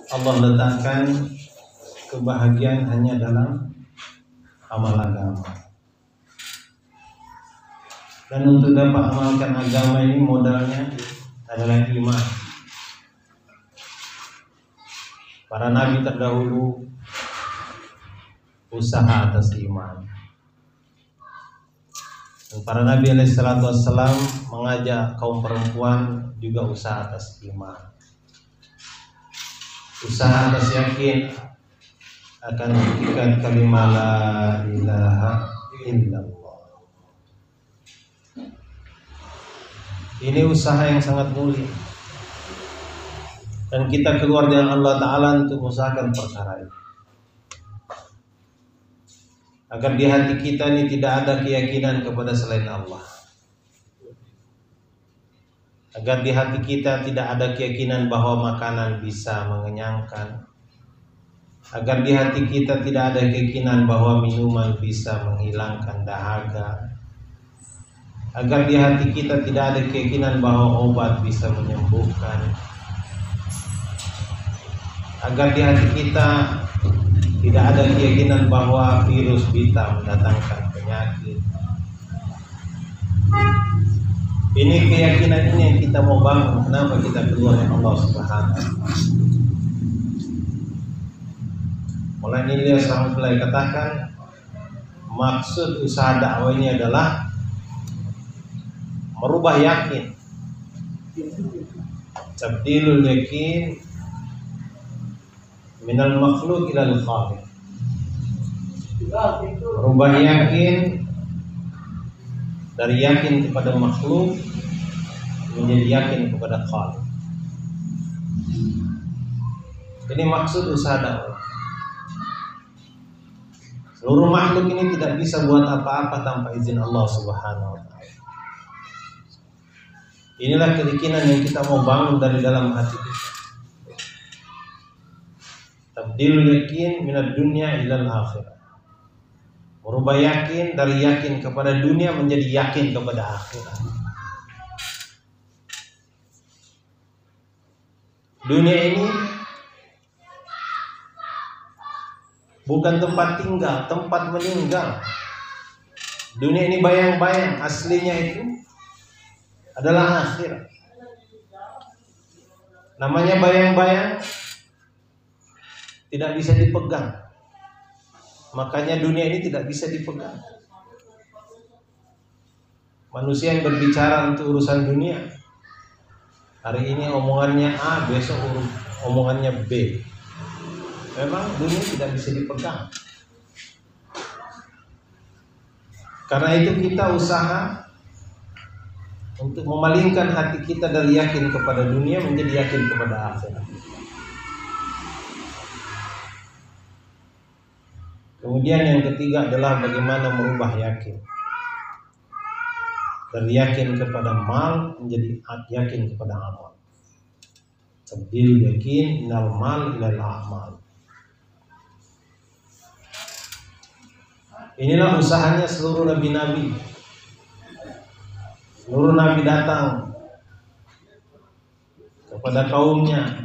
Allah letakkan kebahagiaan hanya dalam amal agama. Dan untuk dapat amalkan agama ini modalnya adalah iman. Para nabi terdahulu usaha atas iman. Dan para nabi alaihissalam mengajak kaum perempuan juga usaha atas iman. Usaha atas yakin akan menghentikan kalimat la ilaha illallah. Ini usaha yang sangat mulia. Dan kita keluar dengan Allah Ta'ala untuk mengusahakan perkara ini, agar di hati kita ini tidak ada keyakinan kepada selain Allah, agar di hati kita tidak ada keyakinan bahwa makanan bisa mengenyangkan, agar di hati kita tidak ada keyakinan bahwa minuman bisa menghilangkan dahaga, agar di hati kita tidak ada keyakinan bahwa obat bisa menyembuhkan, agar di hati kita tidak ada keyakinan bahwa virus bisa mendatangkan penyakit. Ini keyakinan ini yang kita mau bangun. Kenapa kita keluar dari Allah Subhanahu wa Ta'ala? Mulai ini dia mulai katakan, maksud usaha dakwah ini adalah merubah yakin, tabdilul yakin minal makhluk ilal khaliq. Merubah yakin dari yakin kepada makhluk menjadi yakin kepada khaliq. Ini maksud usaha dakwah. Seluruh makhluk ini tidak bisa buat apa-apa tanpa izin Allah Subhanahu wa Ta'ala. Inilah keyakinan yang kita mau bangun dari dalam hati kita. Tabdilul yakin minad dunya ilal akhirah. Merubah yakin dari yakin kepada dunia menjadi yakin kepada akhirat. Dunia ini bukan tempat tinggal, tempat meninggal. Dunia ini bayang-bayang, aslinya itu adalah akhirat. Namanya bayang-bayang, tidak bisa dipegang. Makanya dunia ini tidak bisa dipegang. Manusia yang berbicara untuk urusan dunia, hari ini omongannya A, besok omongannya B. Memang dunia tidak bisa dipegang. Karena itu kita usaha untuk memalingkan hati kita dari yakin kepada dunia menjadi yakin kepada akhirat. Kemudian yang ketiga adalah bagaimana merubah yakin dari yakin kepada mal menjadi yakin kepada amal. Tabdil yakin minal mal ilal amal. Inilah usahanya seluruh nabi-nabi. Seluruh nabi datang kepada kaumnya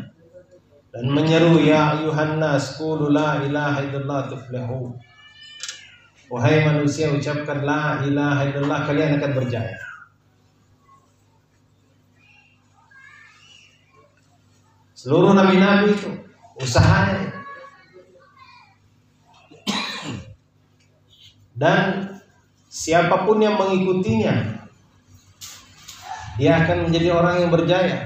dan menyeru, ya ayuhan nas qulu la ilaha illallah tuflihu. Wahai manusia, ucapkan la ilaha illallah, kalian akan berjaya. Seluruh nabi-nabi itu usahanya. Dan siapapun yang mengikutinya, dia akan menjadi orang yang berjaya.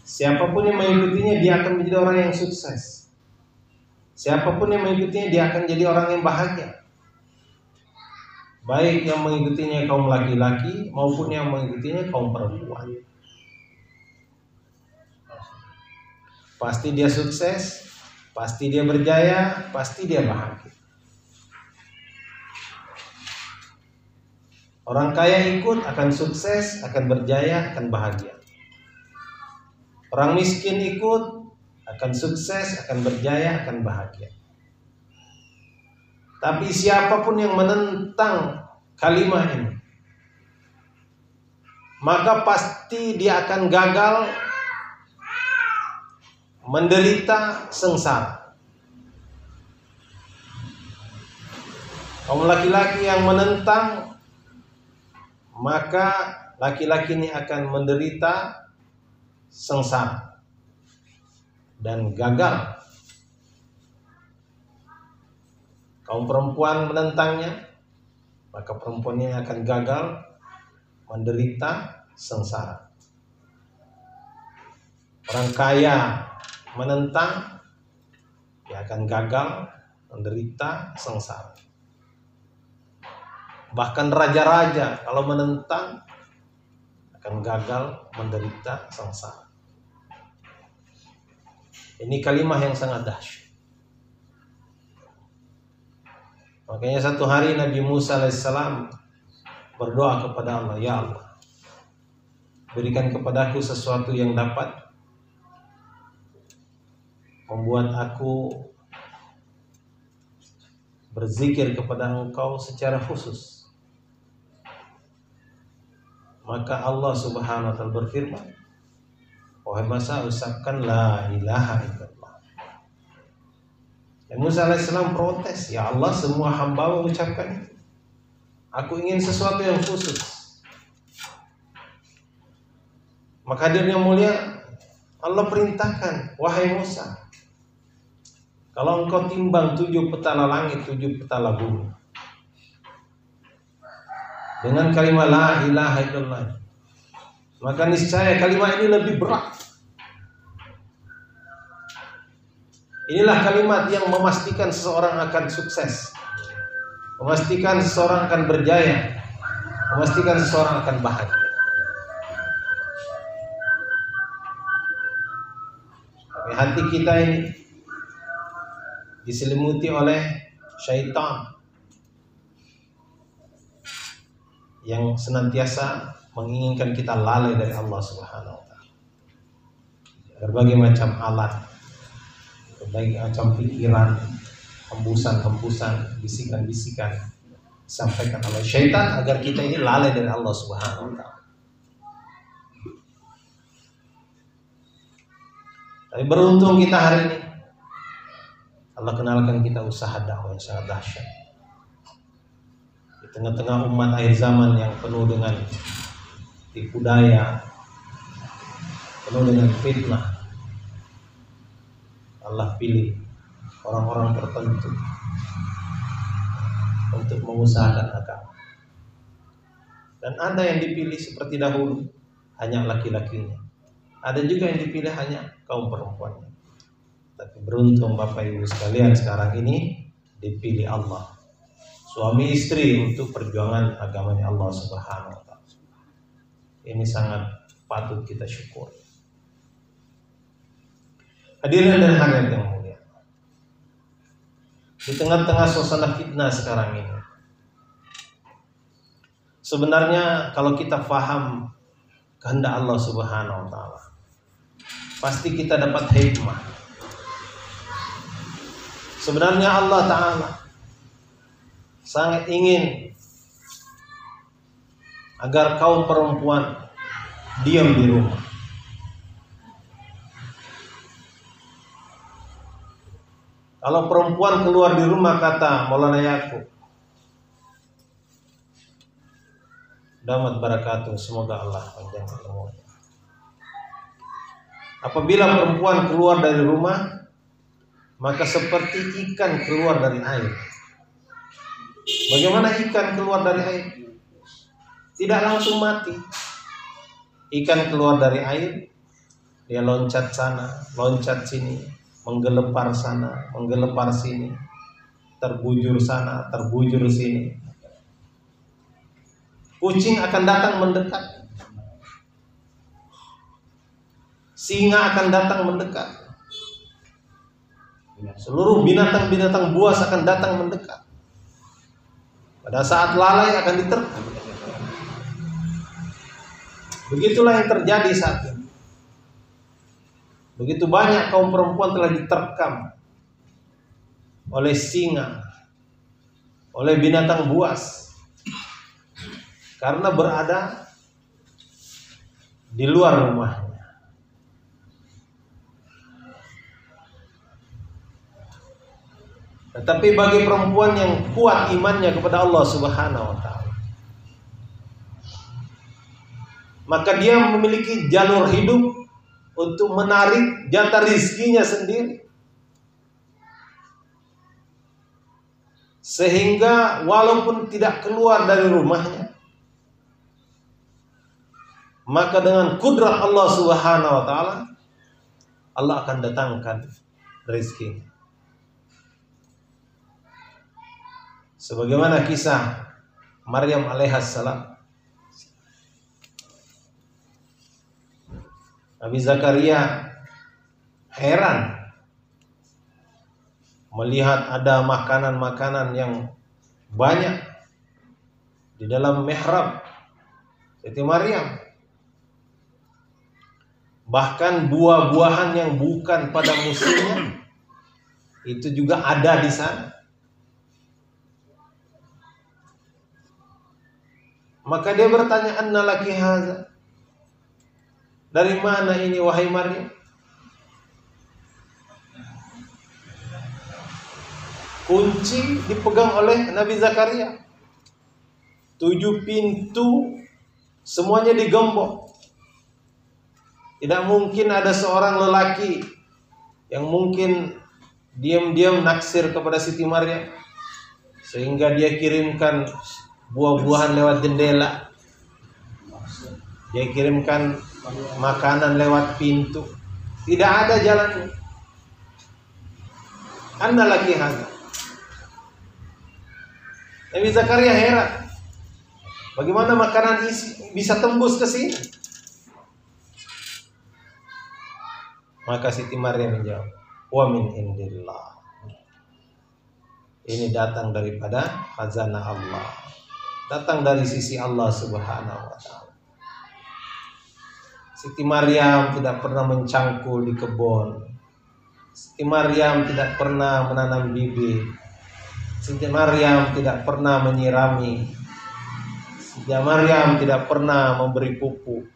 Siapapun yang mengikutinya, dia akan menjadi orang yang sukses. Siapapun yang mengikutinya, dia akan jadi orang yang bahagia. Baik yang mengikutinya kaum laki-laki maupun yang mengikutinya kaum perempuan. Pasti dia sukses, pasti dia berjaya, pasti dia bahagia. Orang kaya ikut akan sukses, akan berjaya, akan bahagia. Orang miskin ikut akan sukses, akan berjaya, akan bahagia. Tapi siapapun yang menentang kalimat ini, maka pasti dia akan gagal menderita sengsara. Kaum laki-laki yang menentang, maka laki-laki ini akan menderita sengsara dan gagal. Kaum perempuan menentangnya, maka perempuan ini akan gagal, menderita sengsara. Orang kaya menentang, dia akan gagal, menderita sengsara. Bahkan raja-raja kalau menentang akan gagal, menderita sengsara. Ini kalimat yang sangat dahsyat. Makanya satu hari Nabi Musa alaihissalam berdoa kepada Allah, ya Allah, berikan kepadaku sesuatu yang dapat membuat aku berzikir kepada Engkau secara khusus. Maka Allah Subhanahu wa ta'ala berfirman, wahai Musa, ucapkan la ilaha illallah. Dan Musa alaihissalam protes, ya Allah, semua hamba mengucapkan itu. Aku ingin sesuatu yang khusus. Maka hadirnya mulia, Allah perintahkan, wahai Musa, kalau engkau timbang 7 petala langit, 7 petala bumi, dengan kalimat la ilaha illallah, maka niscaya kalimat ini lebih berat. Inilah kalimat yang memastikan seseorang akan sukses, memastikan seseorang akan berjaya, memastikan seseorang akan bahagia. Tapi hati kita ini diselimuti oleh syaitan yang senantiasa menginginkan kita lalai dari Allah Subhanahu wa ta'ala. Berbagai macam alat, berbagai macam pikiran, hembusan-hembusan, bisikan-bisikan disampaikan oleh syaitan agar kita ini lalai dari Allah Subhanahu wa ta'ala. Tapi beruntung kita hari ini, Allah kenalkan kita usaha dakwah yang sangat dahsyat. Di tengah-tengah umat akhir zaman yang penuh dengan tipu daya, penuh dengan fitnah, Allah pilih orang-orang tertentu untuk mengusahakan agama. Dan ada yang dipilih seperti dahulu hanya laki-lakinya, ada juga yang dipilih hanya kaum perempuannya. Tapi beruntung Bapak Ibu sekalian, sekarang ini dipilih Allah, suami istri, untuk perjuangan agamanya Allah Subhanahu wa ta'ala. Ini sangat patut kita syukur. Hadirin dan hadirat yang mulia, di tengah-tengah suasana fitnah sekarang ini, sebenarnya kalau kita faham kehendak Allah Subhanahu wa ta'ala, pasti kita dapat hikmah. Sebenarnya Allah Ta'ala sangat ingin agar kaum perempuan diam di rumah. Kalau perempuan keluar di rumah, kata Maulana Yaqub damat barakatuh, semoga Allah panjangkan umurnya, apabila perempuan keluar dari rumah, maka seperti ikan keluar dari air. Bagaimana ikan keluar dari air? Tidak langsung mati. Ikan keluar dari air, dia loncat sana, loncat sini, menggelepar sana, menggelepar sini, terbujur sana, terbujur sini. Kucing akan datang mendekat, singa akan datang mendekat, seluruh binatang-binatang buas akan datang mendekat. Pada saat lalai akan diterkam. Begitulah yang terjadi saat ini. Begitu banyak kaum perempuan telah diterkam oleh singa, oleh binatang buas, karena berada di luar rumahnya. Tetapi bagi perempuan yang kuat imannya kepada Allah Subhanahu wa taala, maka dia memiliki jalur hidup untuk menarik jatah rizkinya sendiri. Sehingga walaupun tidak keluar dari rumahnya, maka dengan kudrat Allah Subhanahu wa taala, Allah akan datangkan rezeki. Sebagaimana kisah Maryam alaihissalam. Nabi Zakaria heran melihat ada makanan-makanan yang banyak di dalam mihrab Siti Maryam. Bahkan buah-buahan yang bukan pada musimnya itu juga ada di sana. Maka dia bertanya, "Anna laki hadza?" Dari mana ini wahai Maryam? Kunci dipegang oleh Nabi Zakaria. 7 pintu semuanya digembok. Tidak mungkin ada seorang lelaki yang mungkin diam-diam naksir kepada Siti Maryam sehingga dia kirimkan buah-buahan lewat jendela. Dia kirimkan makanan lewat pintu. Tidak ada jalannya. Anna laki hadza. Nabi Zakaria heran. Bagaimana makanan bisa tembus ke sini? Maka Siti Maryam menjawab, "Wa min indillah." Ini datang daripada khazanah Allah. Datang dari sisi Allah Subhanahu wa taala. Siti Maryam tidak pernah mencangkul di kebun. Siti Maryam tidak pernah menanam bibit. Siti Maryam tidak pernah menyirami. Siti Maryam tidak pernah memberi pupuk.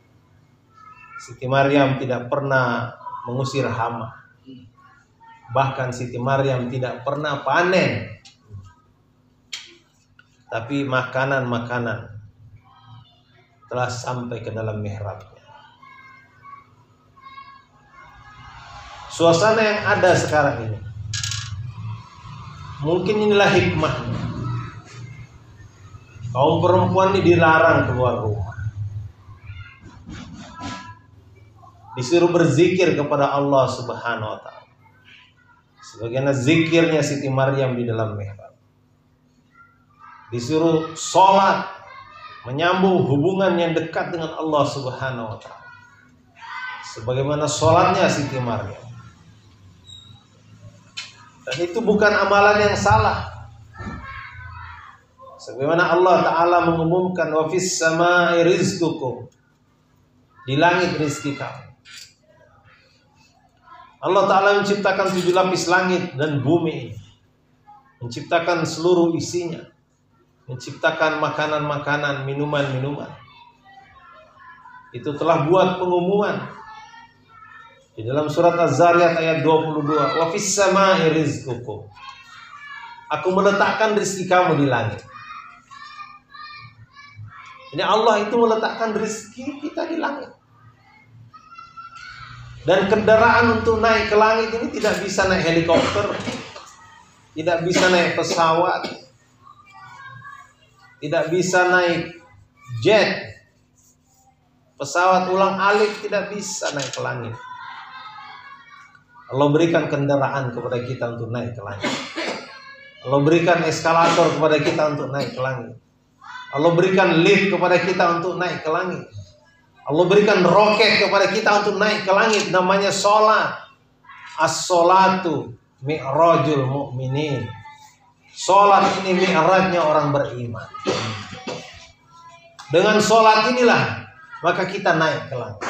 Siti Maryam tidak pernah mengusir hama. Bahkan Siti Maryam tidak pernah panen. Tapi makanan-makanan telah sampai ke dalam mihrabnya. Suasana yang ada sekarang ini, mungkin inilah hikmahnya. Kaum perempuan ini dilarang keluar rumah. Disuruh berzikir kepada Allah Subhanahu wa taala. Sebagaimana zikirnya Siti Maryam di dalam mihrab. Disuruh sholat, menyambung hubungan yang dekat dengan Allah Subhanahu wa taala. Sebagaimana sholatnya Siti Maryam. Dan itu bukan amalan yang salah. Sebagaimana Allah Ta'ala mengumumkan, "Wa fis samai rizqukum." Di langit rezeki kamu. Allah Ta'ala menciptakan 7 lapis langit dan bumi. Menciptakan seluruh isinya. Menciptakan makanan-makanan, minuman-minuman. Itu telah buat pengumuman di dalam surat Az-Zariyat ayat 22, "Wa fis samai rizqukum." Aku meletakkan rezeki kamu di langit. Ini Allah itu meletakkan rezeki kita di langit. Dan kendaraan untuk naik ke langit ini tidak bisa naik helikopter, tidak bisa naik pesawat, tidak bisa naik jet, pesawat ulang-alik, tidak bisa naik ke langit. Allah berikan kendaraan kepada kita untuk naik ke langit. Allah berikan eskalator kepada kita untuk naik ke langit. Allah berikan lift kepada kita untuk naik ke langit. Allah berikan roket kepada kita untuk naik ke langit. Namanya sholat. As-sholatu mi'rajul mu'minin. Sholat ini mi'rajnya orang beriman. Dengan sholat inilah maka kita naik ke langit.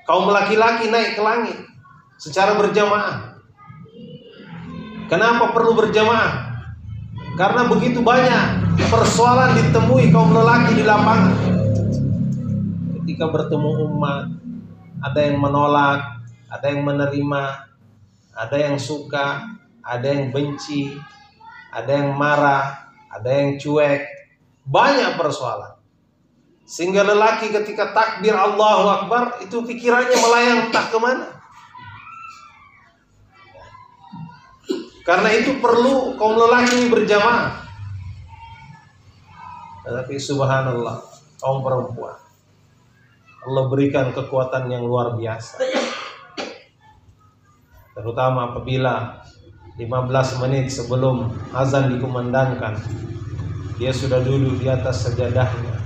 Kaum laki-laki naik ke langit secara berjamaah. Kenapa perlu berjamaah? Karena begitu banyak persoalan ditemui kaum lelaki di lapangan. Ketika bertemu umat, ada yang menolak, ada yang menerima, ada yang suka, ada yang benci, ada yang marah, ada yang cuek, banyak persoalan. Sehingga lelaki ketika takbir Allahu Akbar itu pikirannya melayang entah kemana. Karena itu perlu kaum lelaki ini berjamaah. Tetapi subhanallah, kaum perempuan Allah berikan kekuatan yang luar biasa. Terutama apabila 15 menit sebelum azan dikumandangkan, dia sudah duduk di atas sajadahnya,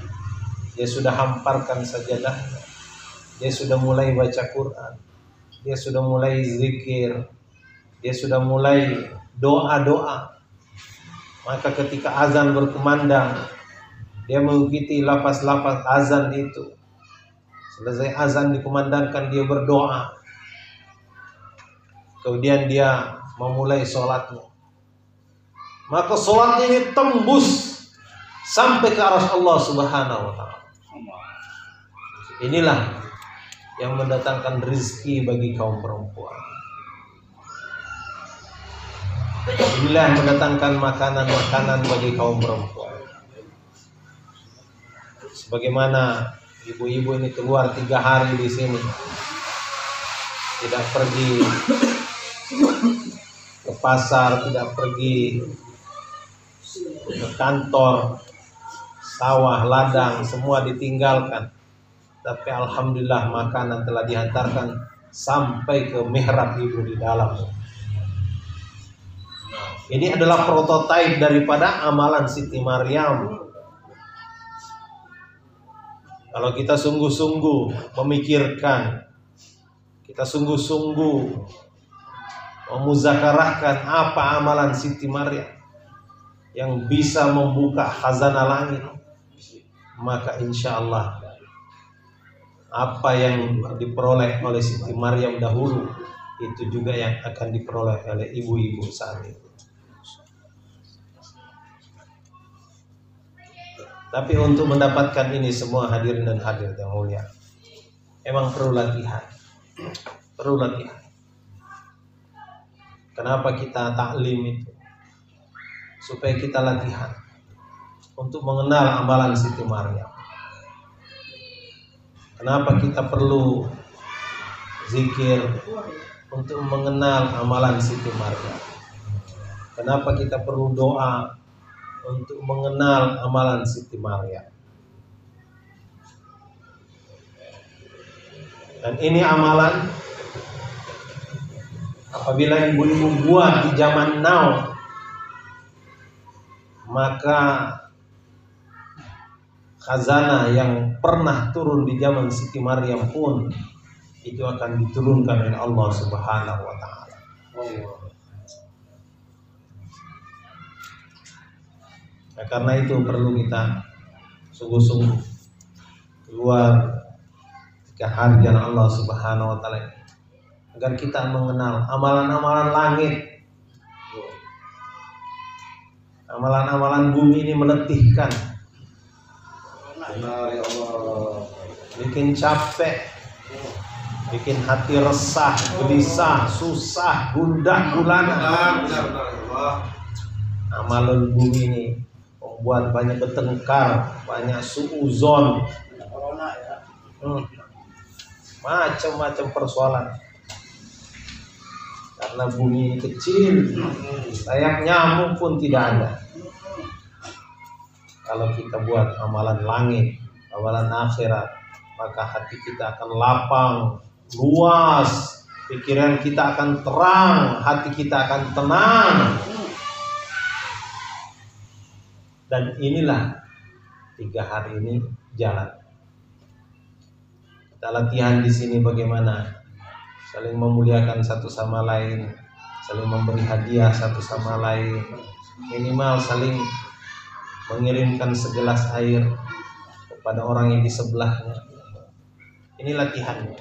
dia sudah hamparkan sajadahnya, dia sudah mulai baca Quran, dia sudah mulai zikir, dia sudah mulai doa-doa. Maka ketika azan berkumandang, dia mengikuti lafaz-lafaz azan itu. Selesai azan dikumandangkan, dia berdoa. Kemudian dia memulai sholatnya. Maka sholatnya ini tembus sampai ke arah Allah Subhanahu wa ta'ala. Inilah yang mendatangkan rezeki bagi kaum perempuan. Inilah yang mendatangkan makanan-makanan bagi kaum perempuan. Sebagaimana ibu-ibu ini keluar 3 hari di sini, tidak pergi ke pasar, tidak pergi ke kantor, sawah, ladang, semua ditinggalkan. Tapi alhamdulillah makanan telah dihantarkan sampai ke mihrab ibu di dalam. Ini adalah prototipe daripada amalan Siti Maryam. Kalau kita sungguh-sungguh memikirkan, kita sungguh-sungguh memuzakarahkan apa amalan Siti Maryam yang bisa membuka khazanah langit, maka insya Allah apa yang diperoleh oleh Siti Maryam dahulu itu juga yang akan diperoleh oleh ibu-ibu saat ini. Tapi untuk mendapatkan ini semua hadirin dan hadirat yang mulia, emang perlu latihan. Perlu latihan. Kenapa kita taklim itu? Supaya kita latihan untuk mengenal amalan Siti Maryam. Kenapa kita perlu zikir untuk mengenal amalan Siti Maryam? Kenapa kita perlu doa untuk mengenal amalan Siti Maryam? Dan ini amalan apabila ibu-ibu buat di zaman now, maka khazanah yang pernah turun di zaman Siti Maryam pun itu akan diturunkan oleh Allah Subhanahu wa ta'ala. Nah, karena itu perlu kita sungguh-sungguh keluar ke hadirat Allah Subhanahu wa ta'ala agar kita mengenal amalan-amalan langit. Amalan-amalan bumi ini meletihkan, bikin capek, bikin hati resah, gelisah, susah, gundah gulana. Amalan bumi ini membuat banyak bertengkar, banyak suuzon, macam-macam persoalan. Karena bumi kecil, sayap nyamuk pun tidak ada. Kalau kita buat amalan langit, amalan akhirat, maka hati kita akan lapang, luas, pikiran kita akan terang, hati kita akan tenang. Dan inilah 3 hari ini jalan. Kita latihan di sini bagaimana saling memuliakan satu sama lain, saling memberi hadiah satu sama lain, minimal saling mengirimkan segelas air kepada orang yang di sebelahnya. Ini latihannya.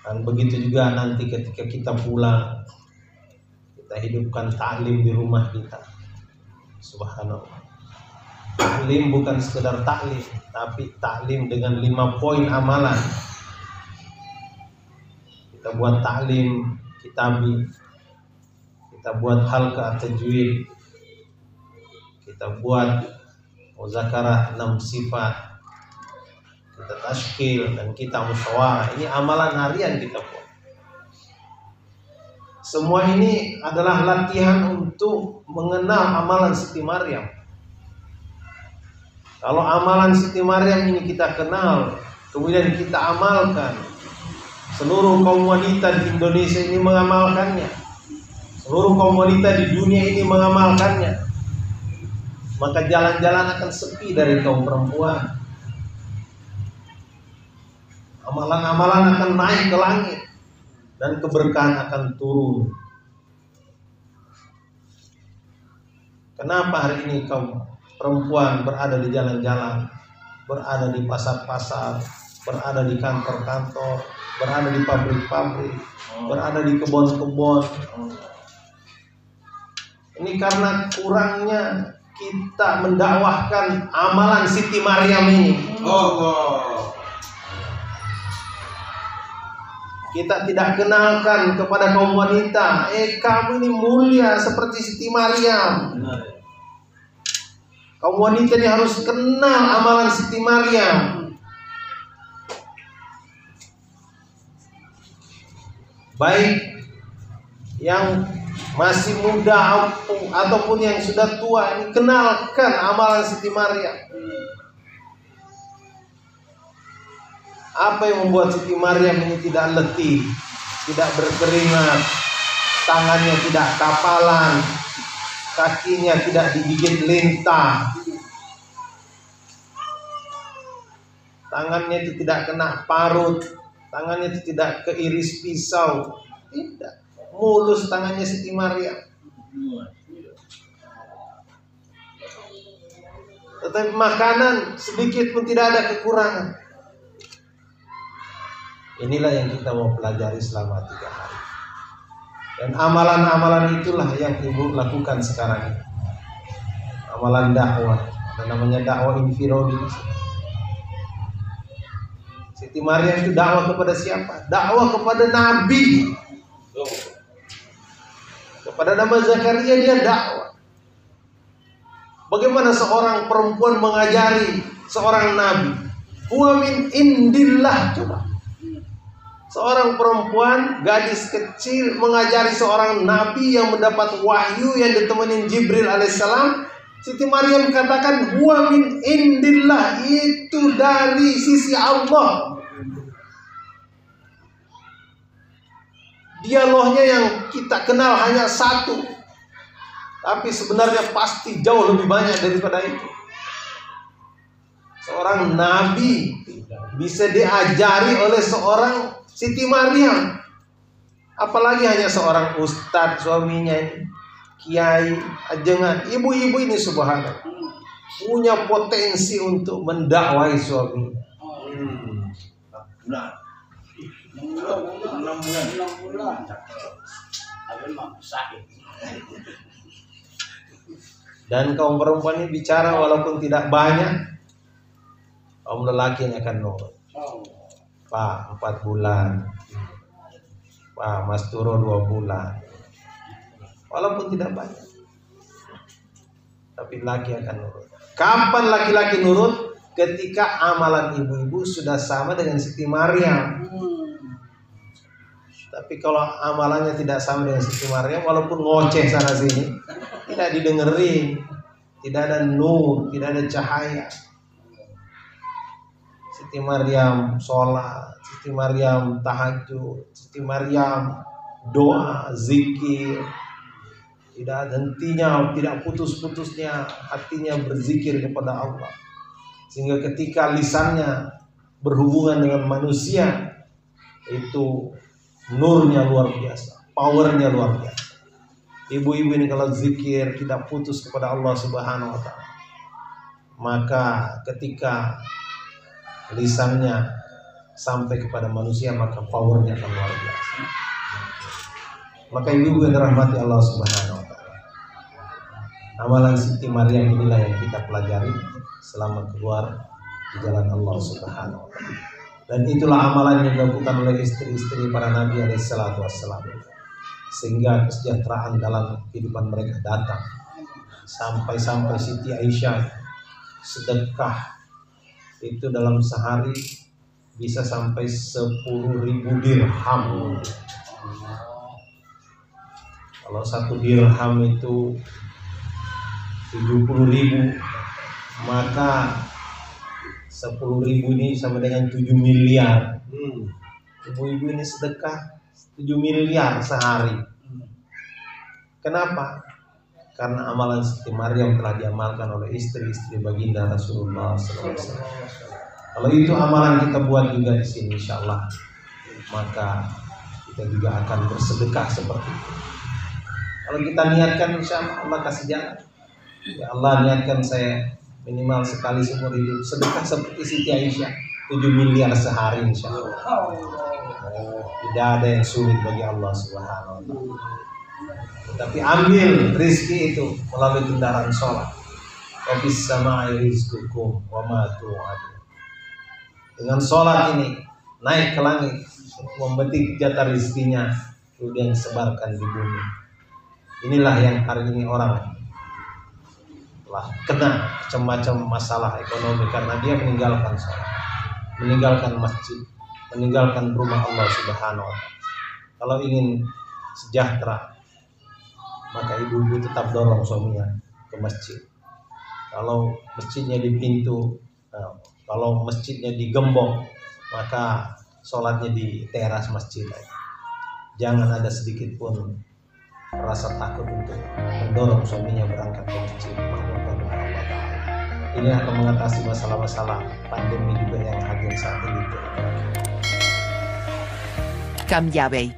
Dan begitu juga nanti ketika kita pulang, kita hidupkan taklim di rumah kita. Subhanallah. Taklim bukan sekedar taklim, tapi taklim dengan 5 poin amalan. kita buat taklim kitabi, kita buat halqa tajwid, kita buat muzakarah 6 sifat, kita tashkil, dan kita musyawarah. Ini amalan harian kita buat. Semua ini adalah latihan untuk mengenal amalan Siti Maryam. Kalau amalan Siti Maryam ini kita kenal, kemudian kita amalkan, seluruh kaum wanita di Indonesia ini mengamalkannya, seluruh kaum wanita di dunia ini mengamalkannya, maka jalan-jalan akan sepi dari kaum perempuan. Amalan-amalan akan naik ke langit dan keberkahan akan turun. Kenapa hari ini kaum perempuan berada di jalan-jalan, berada di pasar-pasar, berada di kantor-kantor, berada di pabrik-pabrik, berada di kebun-kebun? Ini karena kurangnya kita mendakwahkan amalan Siti Maryam ini. Kita tidak kenalkan kepada kaum wanita, kamu ini mulia seperti Siti Maryam. Kaum wanita ini harus kenal amalan Siti Maryam. Baik yang masih muda ataupun yang sudah tua, ini kenalkan amalan Siti Maryam. Apa yang membuat Siti Maryam ini tidak letih, tidak berkeringat, tangannya tidak kapalan, kakinya tidak digigit lintah, tangannya itu tidak kena parut, tangannya itu tidak keiris pisau, tidak, mulus tangannya Siti Maryam. Tetapi makanan sedikit pun tidak ada kekurangan. Inilah yang kita mau pelajari selama 3 hari. Dan amalan-amalan itulah yang ibu lakukan sekarang ini. Amalan dakwah, ada namanya dakwah infirodi. Siti Maryam itu dakwah kepada siapa? Dakwah kepada Nabi. Kepada Nabi Zakaria dia dakwah. Bagaimana seorang perempuan mengajari seorang nabi? Huwa min indillah, coba. Seorang perempuan, gadis kecil mengajari seorang nabi yang mendapat wahyu yang ditemani Jibril alaihissalam. Siti Maryam katakan huwa min indillah, itu dari sisi Allah. Dialognya yang kita kenal hanya satu, tapi sebenarnya pasti jauh lebih banyak daripada itu. Seorang nabi bisa diajari oleh seorang Siti Maryam, apalagi hanya seorang ustadz suaminya ini, kiai, ajengan, ibu-ibu ini subhanallah punya potensi untuk mendakwai suaminya. 6 bulan. Dan kaum perempuan ini bicara walaupun tidak banyak, kaum lelaki yang akan nurut. Pak 4 bulan, Pak Mas Turo 2 bulan, walaupun tidak banyak, tapi laki akan nurut. Kapan laki-laki nurut? Ketika amalan ibu-ibu sudah sama dengan Siti Maryam. Tapi kalau amalannya tidak sama dengan Siti Maryam, walaupun ngoceh sana sini, tidak didengerin, tidak ada nur, tidak ada cahaya. Siti Maryam sholat, Siti Maryam tahajud, Siti Maryam doa, zikir, tidak hentinya, tidak putus-putusnya hatinya berzikir kepada Allah. Sehingga ketika lisannya berhubungan dengan manusia, itu nurnya luar biasa, powernya luar biasa. Ibu-ibu ini kalau zikir tidak putus kepada Allah Subhanahu wa ta'ala, maka ketika lisannya sampai kepada manusia, maka powernya akan luar biasa. Maka ibu yang dirahmati Allah Subhanahu wa ta'ala, amalan Siti Maryam inilah yang kita pelajari selama keluar di jalan Allah Subhanahu wa ta'ala. Dan itulah amalan yang dilakukan oleh istri-istri para nabi alaihissalatu wassalam, sehingga kesejahteraan dalam kehidupan mereka datang. Sampai-sampai Siti Aisyah sedekah itu dalam sehari bisa sampai 10.000 dirham. Kalau 1 dirham itu 70.000, maka 10.000 ini sama dengan 7 miliar. Ibu-ibu ini sedekah 7 miliar sehari. Kenapa? Karena amalan Siti Maryam telah diamalkan oleh istri-istri baginda Rasulullah SAW. Kalau itu amalan kita buat juga di sini, insya Allah, maka kita juga akan bersedekah seperti itu. Kalau kita niatkan, insya Allah kasih jalan. Ya Allah, niatkan saya minimal sekali seumur hidup sedekah seperti Siti Aisyah 7 miliar sehari, insya Allah. Tidak ada yang sulit bagi Allah Subhanahu wa ta'ala. Tapi ambil rizki itu melalui kendaraan sholat. Wa bis sama'i rizqukum wa ma tu'adun. Dengan sholat ini naik ke langit, memetik jatah rizkinya, kemudian sebarkan di bumi. Inilah yang hari ini orang telah kena macam-macam masalah ekonomi karena dia meninggalkan sholat, meninggalkan masjid, meninggalkan rumah Allah Subhanahu wa ta'ala. Kalau ingin sejahtera, maka ibu-ibu tetap dorong suaminya ke masjid. Kalau masjidnya di pintu, kalau masjidnya di gembok, maka sholatnya di teras masjid. Jangan ada sedikit pun rasa takut untuk mendorong suaminya berangkat ke masjid. Ini akan mengatasi masalah-masalah pandemi juga yang hadir saat ini. Cambiabei.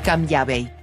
Cam Yahweh.